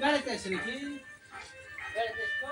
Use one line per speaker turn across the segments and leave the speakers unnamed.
বেড়াতে আসে নাকি? বেড়াতে আসতো?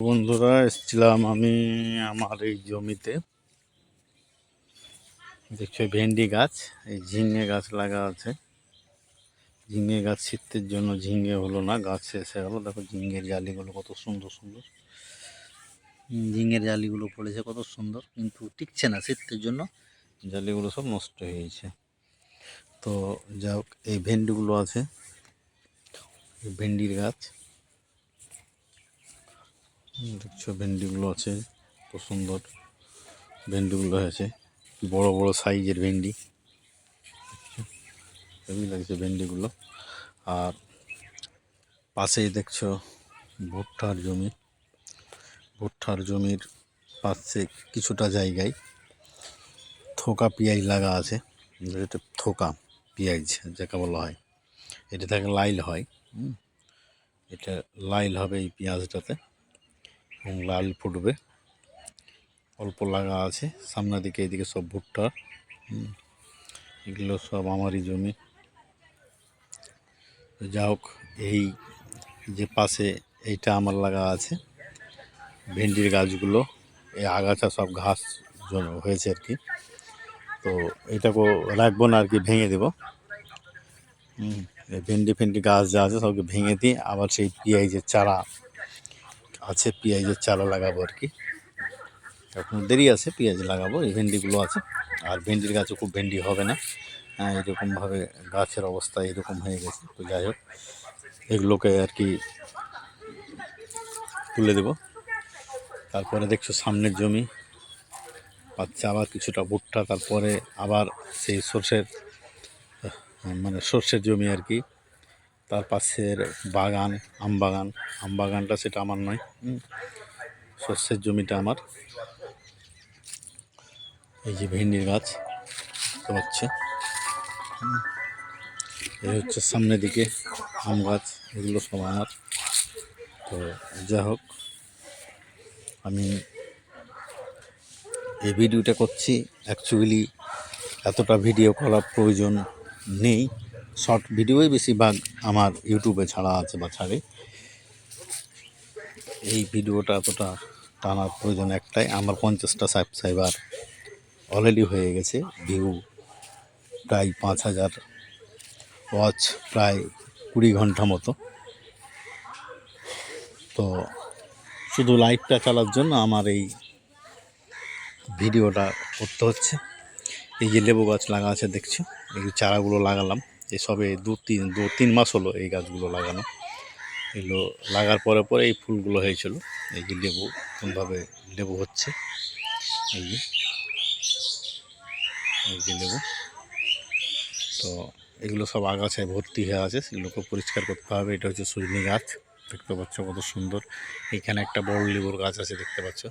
বন্ধুরা, এসেছিলাম আমি আমার এই জমিতে। দেখছো ভেন্ডি গাছ, এই ঝিঙে গাছ লাগা আছে। ঝিঙে গাছ শীতের জন্য ঝিঙে হলো না, গাছ এসে গেলো। দেখো ঝিঙের জালিগুলো কত সুন্দর সুন্দর, ঝিঙের জালিগুলো পড়েছে কত সুন্দর, কিন্তু টিকছে না শীতের জন্য, জালিগুলো সব নষ্ট হয়ে গেছে। তো যা হোক, এই ভেন্ডিগুলো আছে, ভেন্ডির গাছ দেখছো, ভেন্ডিগুলো আছে কত সুন্দর। ভেন্ডিগুলো হয়েছে বড় বড় সাইজের ভেন্ডি, হেভি লাগছে ভেন্ডিগুলো। আর পাশেই দেখছো ভুট্টার জমি, ভুট্টার জমির পাশে কিছুটা জায়গায় থোকা পেঁয়াজ লাগা আছে। এটা থোকা পেঁয়াজ যাকে বলা হয়, এটা থেকে লাইল হয়। এটা লাইল হবে এই পেঁয়াজটাতে, এবং লাল ফুটবে। অল্প লাগা আছে সামনের দিকে, এদিকে সব ভুট্টা। এগুলো সব আমারই জমি। যা হোক, এই যে পাশে এইটা আমার লাগা আছে ভেন্ডির গাছগুলো, এই আগাছা সব ঘাস হয়েছে আর কি। তো এটাকেও রাখবো না আর কি, ভেঙে দেবো। এই ভেন্ডি ফেন্ডি গাছ যা আছে সবকে ভেঙে দিয়ে আবার সেই পেঁয়াজের চারা আছে, পেঁয়াজের চারা লাগাবো আর কি। এখন দেরি আছে, পেঁয়াজ লাগাবো। এই ভেন্ডিগুলো আছে, আর ভেন্ডির গাছও খুব ভেন্ডি হবে না, এরকমভাবে গাছের অবস্থা এরকম হয়ে গেছে। তো যাই হোক, এগুলোকে আর কি তুলে দেব। তারপরে দেখছো সামনের জমি পাচ্ছে আবার কিছুটা ভুট্টা, তারপরে আবার সেই সর্ষের মানে সর্ষের জমি আর কি। তার পাশের বাগান, আম বাগানটা সেটা আমার নয়, সর্ষের জমিটা আমার। এই যে ভেন্ডির গাছ দেখতে পাচ্ছে, এই হচ্ছে সামনের দিকে আম গাছ, এগুলো সব আমার। তো যা হোক, আমি এই ভিডিওটা করছি অ্যাকচুয়ালি এতটা ভিডিও করার প্রয়োজন নেই, শর্ট ভিডিওই বেশিরভাগ আমার ইউটিউবে ছাড়া আছে বা ছাড়ে। এই ভিডিওটা এতটা টানার প্রয়োজন একটাই, আমার 50টা সাবস্ক্রাইবার অলরেডি হয়ে গেছে, ভিউ প্রায় 5000, ওয়াচ প্রায় 20 ঘন্টা মতো। তো শুধু লাইভটা চালার জন্য আমার এই ভিডিওটা করতে হচ্ছে। এই যে লেবু গাছ লাগা আছে দেখছো, এই চারাগুলো লাগালাম, এই সবে দু তিন মাস হলো এই গাছগুলো লাগানো। এগুলো লাগার পরে পরে এই ফুলগুলো হয়েছিল। এই যে লেবু, কোনভাবে লেবু হচ্ছে, এই যে লেবু। তো এগুলো সব আগাছায় ভর্তি হয়ে আছে, সেগুলোকে পরিষ্কার করতে হবে। এটা হচ্ছে সজনে গাছ, দেখতে পাচ্ছ কত সুন্দর। এখানে একটা বড় লেবুর গাছ আছে দেখতে পাচ্ছ।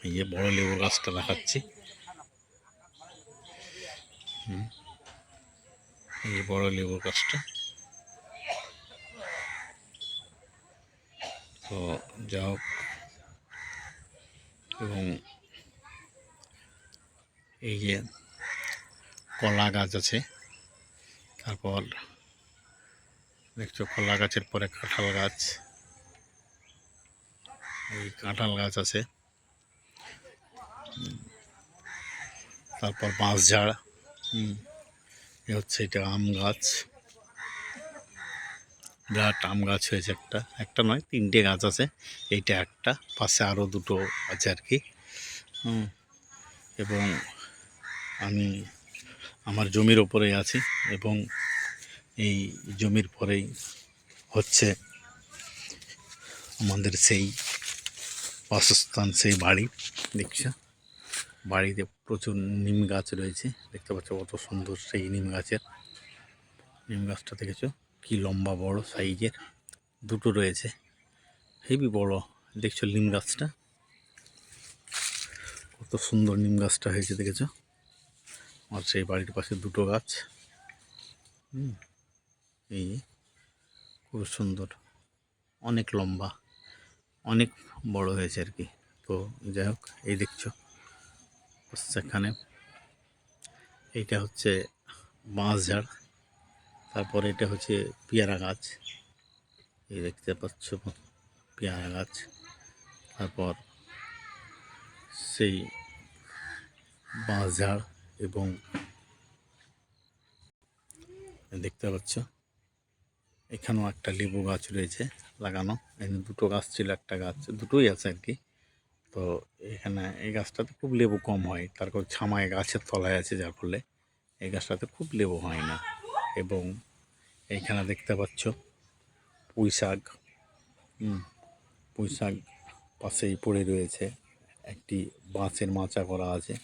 এই যে বড় লেবুর গাছটা দেখাচ্ছি, এই বড় লেবুর গাছটা। তো যা হোক, এবং এই যে কলা গাছ আছে, তারপর দেখছো কলা গাছের পরে কাঁঠাল গাছ, এই কাঁঠাল গাছ আছে, তারপর বাঁশঝাড়, এ হচ্ছে এটা আম গাছ, বিরাট আম গাছ হয়েছে। একটা নয়, 3টে গাছ আছে, এইটা একটা, পাশে আরও 2টো আছে আর কি। এবং আমি আমার জমির ওপরেই আছি, এবং এই জমির পরেই হচ্ছে আমাদের সেই বাসস্থান, সেই বাড়ি দেখছো। বাড়িতে প্রচুর নিম গাছ রয়েছে, দেখতে পাচ্ছ কত সুন্দর সেই নিম গাছের। নিম গাছটা দেখেছো কি লম্বা বড় সাইজের, দুটো রয়েছে, হেবি বড়। দেখছো নিম গাছটা কত সুন্দর, নিম গাছটা হয়েছে দেখেছো। আর সেই বাড়ির পাশে দুটো গাছ, এই খুব সুন্দর, অনেক লম্বা, অনেক বড় হয়েছে আর কি। তো যাই হোক, এই দেখছো সেখানে এইটা হচ্ছে বাঁশ ঝাড়, তারপর এটা হচ্ছে পেয়ারা গাছ, এই দেখতে পাচ্ছ পেয়ারা গাছ। তারপর সেই বাঁশ ঝাড় এবং দেখতে পাচ্ছ এখানেও একটা লেবু গাছ রয়েছে লাগানো। এখানে দুটো গাছ ছিল, একটা গাছ, দুটোই আছে আর কি। তো এখানে এই গাছটাতে খুব লেবু কম হয়, তারপর ছামায় গাছের তলায় আছে, যার ফলে এই গাছটাতে খুব লেবু হয় না। এবং এইখানে দেখতে পাচ্ছ পুঁই শাক, পুঁই শাক পাশেই পড়ে রয়েছে, একটি বাঁশের মাচা করা আছে।